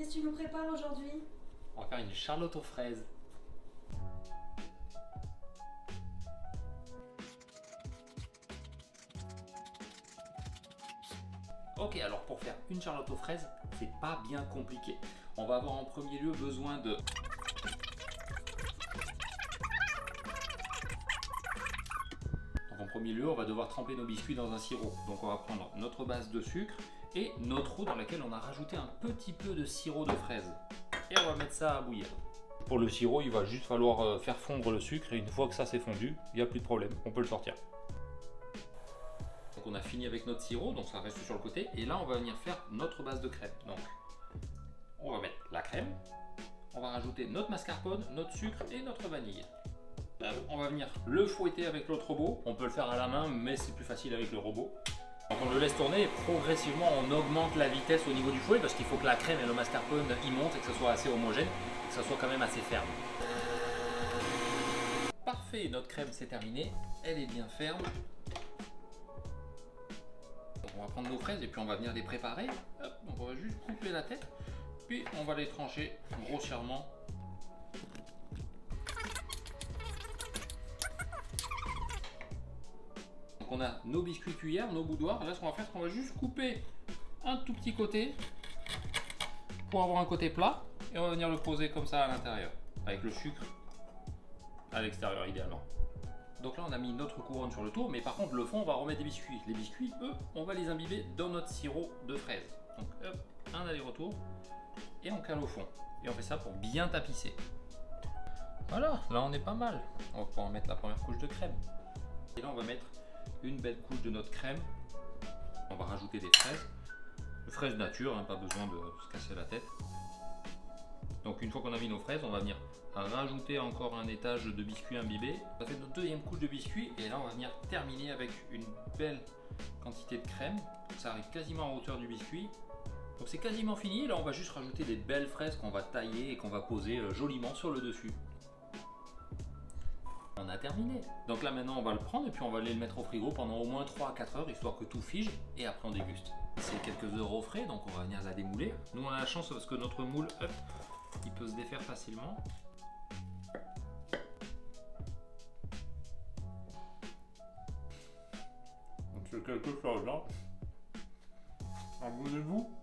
Qu'est-ce que tu nous prépares aujourd'hui? On va faire une charlotte aux fraises. Ok, alors pour faire une charlotte aux fraises, c'est pas bien compliqué. On va avoir en premier lieu besoin de... Donc en premier lieu, on va devoir tremper nos biscuits dans un sirop. Donc on va prendre notre base de sucre et notre eau dans laquelle on a rajouté un petit peu de sirop de fraise. Et on va mettre ça à bouillir. Pour le sirop, il va juste falloir faire fondre le sucre et une fois que ça c'est fondu, il n'y a plus de problème, on peut le sortir. Donc on a fini avec notre sirop, donc ça reste sur le côté. Et là, on va venir faire notre base de crème. Donc on va mettre la crème, on va rajouter notre mascarpone, notre sucre et notre vanille. On va venir le fouetter avec l'autre robot. On peut le faire à la main, mais c'est plus facile avec le robot. Donc on le laisse tourner et progressivement on augmente la vitesse au niveau du fouet parce qu'il faut que la crème et le mascarpone y montent et que ce soit assez homogène, que ce soit quand même assez ferme. Parfait, notre crème c'est terminé, elle est bien ferme. Donc on va prendre nos fraises et puis on va venir les préparer. Hop, donc on va juste couper la tête, puis on va les trancher grossièrement. On a nos biscuits cuillères, nos boudoirs. Là, ce qu'on va faire, c'est qu'on va juste couper un tout petit côté pour avoir un côté plat et on va venir le poser comme ça à l'intérieur avec le sucre à l'extérieur idéalement. Donc là, on a mis notre couronne sur le tour, mais par contre, le fond, on va remettre des biscuits. Les biscuits, eux, on va les imbiber dans notre sirop de fraise. Donc, hop, un aller-retour et on cale au fond. Et on fait ça pour bien tapisser. Voilà, là, on est pas mal. On va pouvoir mettre la première couche de crème. Et là, on va mettre une belle couche de notre crème. On va rajouter des fraises. De fraises nature, hein, pas besoin de se casser la tête. Donc une fois qu'on a mis nos fraises, on va venir rajouter encore un étage de biscuits imbibés. On a fait notre deuxième couche de biscuits et là on va venir terminer avec une belle quantité de crème. Ça arrive quasiment à hauteur du biscuit. Donc c'est quasiment fini. Là on va juste rajouter des belles fraises qu'on va tailler et qu'on va poser joliment sur le dessus. On a terminé. Donc là maintenant on va le prendre et puis on va aller le mettre au frigo pendant au moins 3 à 4 heures histoire que tout fige et après on déguste. C'est quelques heures au frais donc on va venir la démouler. Nous on a la chance parce que notre moule, hop, il peut se défaire facilement. Donc c'est quelque chose là. Abonnez-vous.